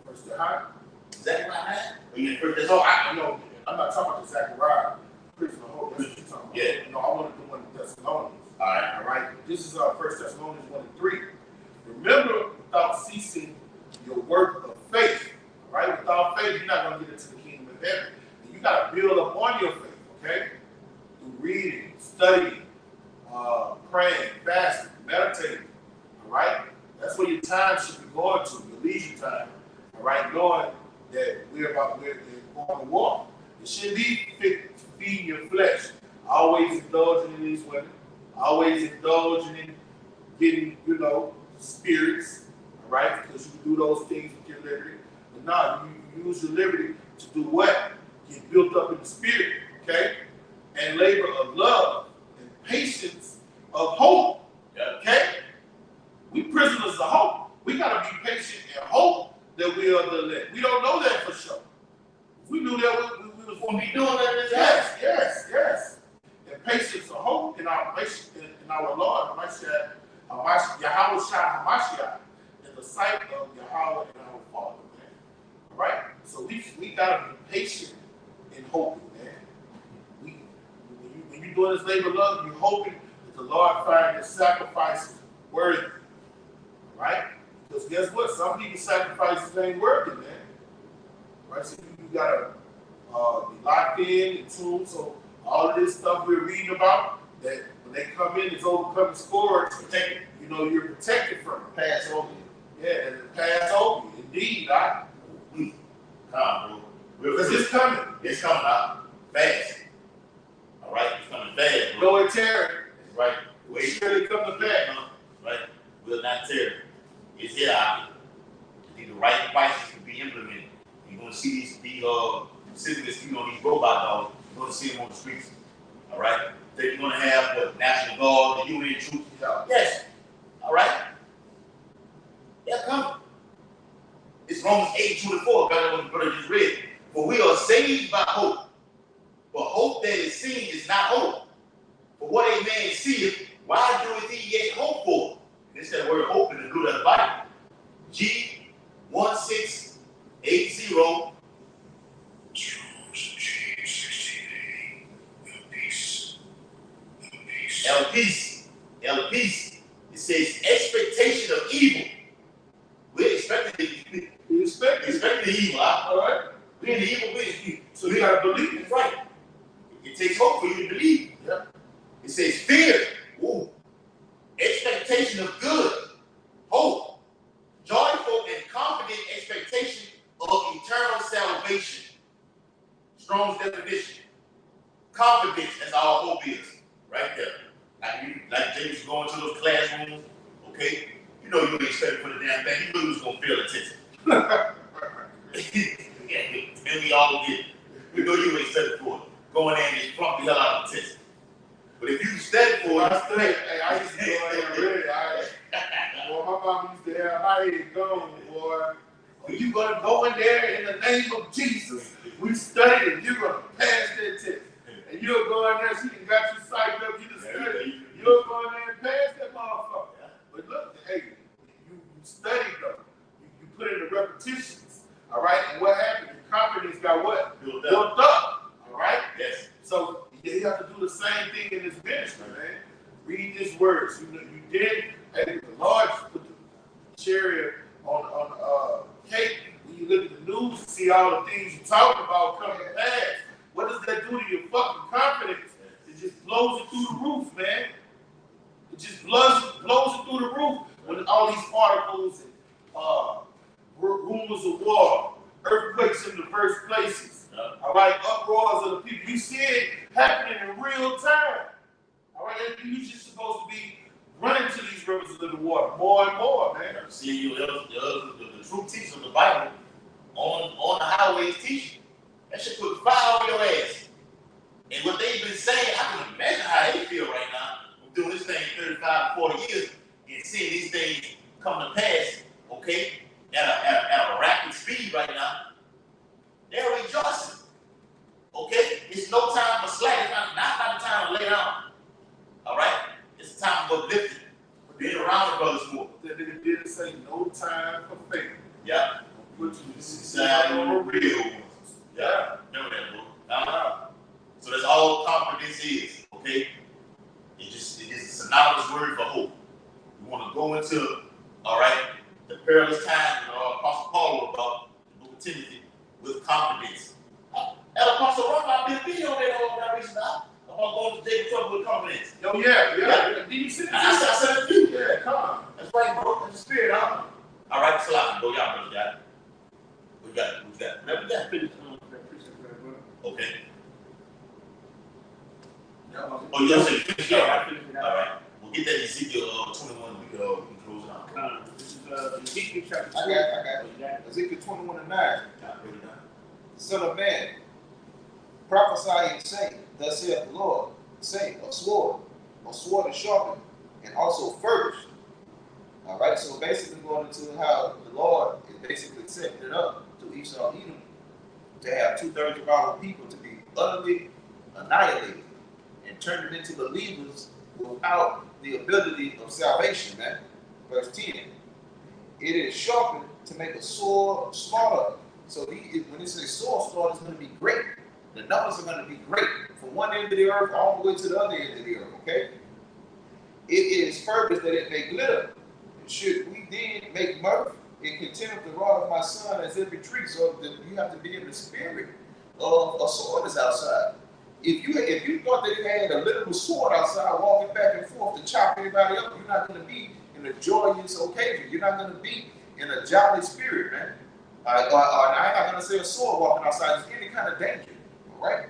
First Zechariah. Zechariah? I know. I'm not talking about the Zechariah. Prison of hope. That's what you're talking about. Yeah. No, I wanted the one in Thessalonians. All right. All right. This is 1 Thessalonians 1:3. Remember, without ceasing your work of faith. All right. Without faith, you're not going to get into the kingdom of heaven. And you got to build up on your faith. Okay. Through reading, studying, praying, fasting, meditating. All right. That's where your time should be going to. Your leisure time. All right. Knowing that we're going to war. It shouldn't be feeding your flesh. Always indulging in these women. Always indulging in getting, spirits, all right? Because you can do those things with your liberty. But no, you use your liberty to do what? Get built up in the spirit, okay? And labor of love and patience of hope, okay? We prisoners of hope. We got to be patient and hope that we are the elect. We don't know that for sure. If we knew that, we was going to be doing that. Yes. And patience of hope in our Lord, Yahweh Shai HaMashiach, in the sight of Yahweh and our Father, man. All right? So we got to be patient in hoping, man. When you're doing this labor of love, you're hoping that the Lord find your sacrifices worthy. All right? Because guess what? Some people's sacrifices ain't worthy, man. All right? So you got to be locked in tuned. So all of this stuff we're reading about, that when they come in, it's overcoming scourge. You're protected from it. pass over you. Yeah, and it pass over you. Indeed, Come on, bro. because it's coming. It's coming out fast. All right? It's coming fast, bro. Go and tear it. Right? It's surely coming back. Right? Will not tear. It's here. The right prices can be implemented. You're going to see these specifically speaking on these robot dogs. You're going to see them on the streets. All right? Then you're going to have the National Guard, the Union troops. Yeah. Yes. All right? They're coming. It's Romans 8:24, better what the brother just read. For we are saved by hope. But hope that is seen is not hope. For what a man seeth, why doeth he yet hope for? And it's that word hope in the blue of the Bible. G1680. El peace. It says expectation of evil. We're expecting the evil. All right? We're in the evil business. So you got to believe it. Right. It takes hope for you to believe. Yeah. It says fear. Ooh. Expectation of good. Hope. Joyful and confident expectation of eternal salvation. Strong's definition. Confidence, that's all hope is. Right there. Like James going to those classrooms, okay? You know you ain't expecting for the damn thing. You knew you was going to fail the test. And we all get it. We know you ain't studied for it. Going in and just flunk the hell out of the test. But if you studied for it, I used to go in and read it. Boy, my mom used to have my head going, boy. Are you going to go in there in the name of Jesus? We studied it. You're going to pass that test. And you'll go in there, she got you psyched up, you just studied. You'll go in there and pass that motherfucker. Yeah. But look, hey, you studied though. You put in the repetitions. All right? And what happened? Your confidence got what? Built up. All right? Yes. So you have to do the same thing in this ministry, man. Read these words. You did. Hey, the Lord put the cherry on cake. When you look at the news and see all the things you talk about coming to pass, what does that do to your fucking confidence? It just blows it through the roof, man. It just blows it through the roof when all these articles and rumors of war, earthquakes in the first places, all right, uproars of the people. You see it happening in real time. All right, you're just supposed to be running to these rivers of living water more and more, man. See, the true teaching of the Bible on the highways teaching. That shit put fire on your ass. And what they've been saying, I can imagine how they feel right now. I'm doing this thing 35, 40 years and seeing these things come to pass, okay, at a rapid speed right now. They're rejoicing. Okay? It's no time for slack. It's not the time to lay down. All right? It's time to go lift it. Being around the brothers more. They didn't say no time for faith. Yeah. Put you decide on the real ones. Yeah. Remember that, bro. So that's all confidence is. Okay? It is a synonymous word for hope. We want to go into, all right, the perilous time Apostle Paul wrote about the book of Timothy with confidence. And Apostle Ron, I did a video on that recently. I'm going to take trouble with confidence. Oh, yeah. Did you see that? I said it to you. Yeah, come on. That's right, bro. That's the spirit, huh? All right, so go, y'all brothers got it. We got it. Never got it. Okay. Oh, you said finish it? All right. We'll get that Ezekiel 21. We can close it out. This is Ezekiel chapter 2. I got it. Ezekiel 21:9. Son of man, prophesy and say, thus saith the Lord, say, a sword is sharpened, and also furbished. All right, so basically going into how the Lord is basically setting it up to Esau Edom to have 2/3 of our people to be utterly annihilated and turned into believers without the ability of salvation, man. Verse 10. It is sharpened to make a sword smarter. So when it says sword slaughter, it's going to be great. The numbers are going to be great from one end of the earth all the way to the other end of the earth, okay? It is furbished that it may glitter. Should we then make mirth and contempt the rod of my son as every tree? So you have to be in the spirit of a sword is outside. If you thought that it had a literal sword outside walking back and forth to chop anybody up, you're not going to be in a joyous occasion. You're not going to be in a jolly spirit, man. I'm not going to say a sword walking outside. It's any kind of danger, all right?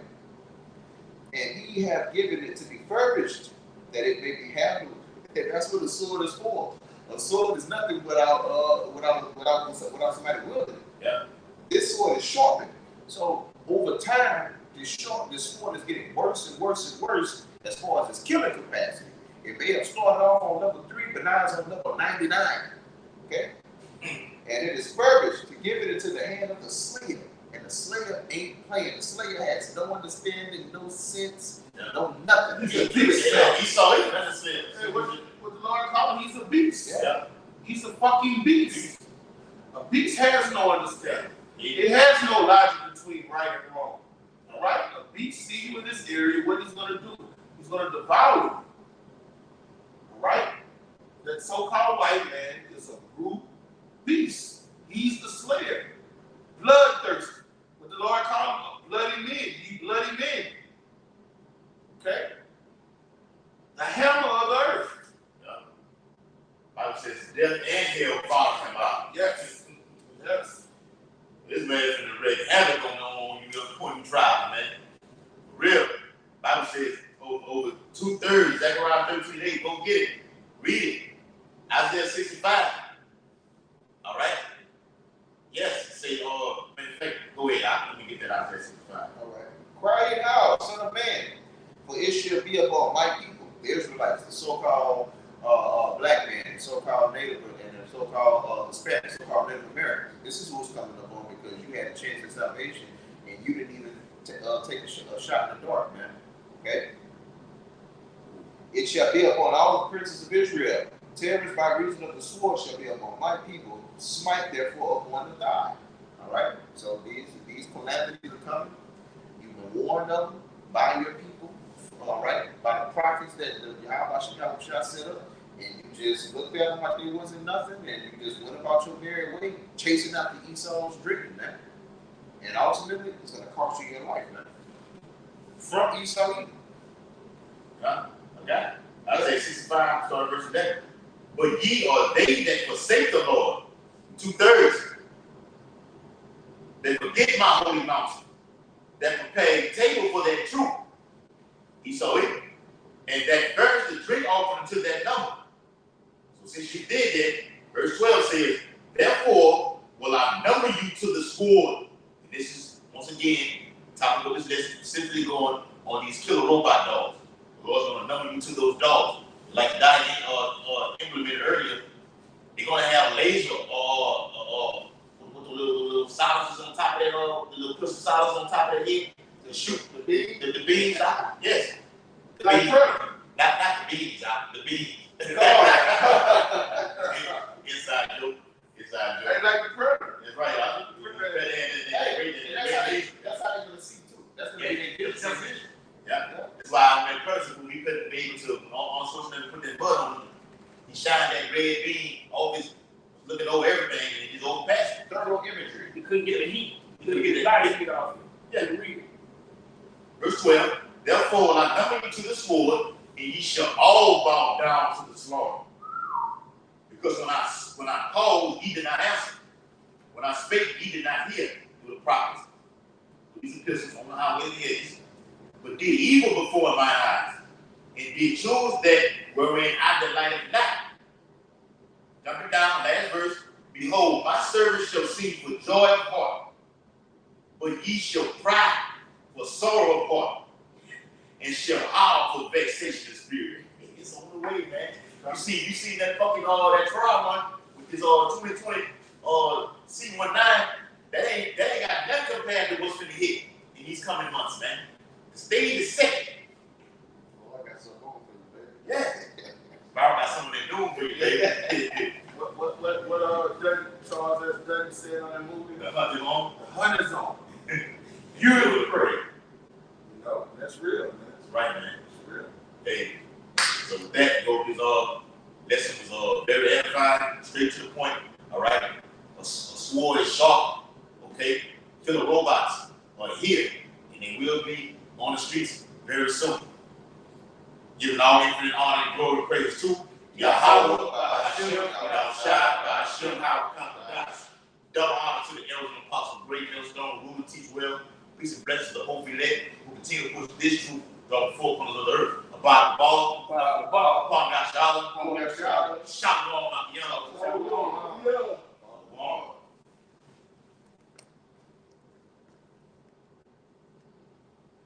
And he have given it to be furbished, that it may be handled. And that's what a sword is for. A sword is nothing without somebody wielding it. Yeah. This sword is sharpened. So over time, this sword is getting worse and worse and worse as far as its killing capacity. It may have started off on level 3, but now it's on level 99. Okay? And it is furbished to give it into the hand of the slayer. And the slayer ain't playing. The slayer has no understanding, no sense, no nothing. He saw it. That's it. Hey, what the Lord called him, he's a beast. Yeah. He's a fucking beast. A beast has no understanding. It has no logic between right and wrong. All right? A beast see you in this area, what he's going to do? He's going to devour you. All right? That so-called white man is a brute beast. He's the slayer. Bloodthirsty. What the Lord called him, bloody men. You bloody men. Okay? The hammer of the earth. Bible says death and hell follows him out. Yes. Yes. This man's finna wreak havoc on you when you try, man. For real. Bible says over 2/3, Zechariah 13:8. Go get it. Read it. Isaiah 65. All right? Yes. Say, in fact, go ahead. Let me get that Isaiah 65. All right. Cry it out, son of man, for it shall be upon my people, the Israelites, the so-called black man, the so-called Native, and the so-called Hispanic, so-called Native Americans. This is who's coming up on because you had a chance at salvation and you didn't even take a shot in the dark, man. Okay? It shall be upon all the princes of Israel. Terrorists by reason of the sword shall be upon my people. Smite therefore upon the thigh. All right. So these calamities are coming. You've been warned of them by your people. All right. By the prophets that the Yahweh set up, and you just looked at them like they wasn't nothing, and you just went about your merry way, chasing after Esau's dream, man. And ultimately, it's going to cost you your life, man. From Esau. Huh? Okay. Isaiah 65, start verse 11. But ye are they that forsake the Lord, 2/3, that forget my holy mountain, that prepare a table for their truth. Esau it, and that burns the drink offering to that number. So since you did that, verse 12 says, therefore will I number you to the sword. And this is, once again, topic of this lesson, specifically going on these killer robot dogs. The Lord's going to number you to those dogs. Like Diane implemented earlier, they're going to have laser or with the little silencers on top of that, the little crystal silencers on top of their head to shoot the bees out. Yes. The like bees. Predator. Not the bees out, the bees. Inside joke. They like the Predator. That's right. That's how they're going to see, too. That's going to be their gift. Yeah. That's why I'm impressed when we couldn't be able to, on Schwarzenegger, put that butt on him. He shined that red beam, always looking over everything, and he's over passion. Thermal imagery. He couldn't get the heat. He couldn't get the light to get off. Yeah, read it. Verse 12, therefore will I number you to the sword, and ye shall all bow down to the slaughter. Because when I called, he did not answer. When I spake, he did not hear to the prophets. These epistles, I don't know how many it is, but did evil before my eyes, and did choose that wherein I delighted not. Jumping down, last verse, behold, my servant shall sing for joy of heart, but ye shall cry for sorrow of heart, and shall howl for vexation of spirit. It's on the way, man. You see that fucking that trial one with this 2020 C19. That ain't got nothing compared to what's finna hit in these coming months, man. The stage is set. Oh, I got some home for you, baby. Yeah. Bob got something to do for you, baby. What Charles S. Dutton said on that movie? The Hunter Zone. Beautiful prayer. You know, that's real, man. That's right, man. That's real. Hey, so with that, this lesson was very edifying, straight to the point. All right, a sword is sharp. Okay, killer robots are here, and they will be on the streets very soon. Giving all infinite honor and glory and praise to Yahweh, double honor to the elders and apostles, great millstone, rule and teach well. Peace and blessings to the whole elect who continue to push this truth throughout the four corners of the earth. About the ball, upon Yahweh, shalom, Makiano.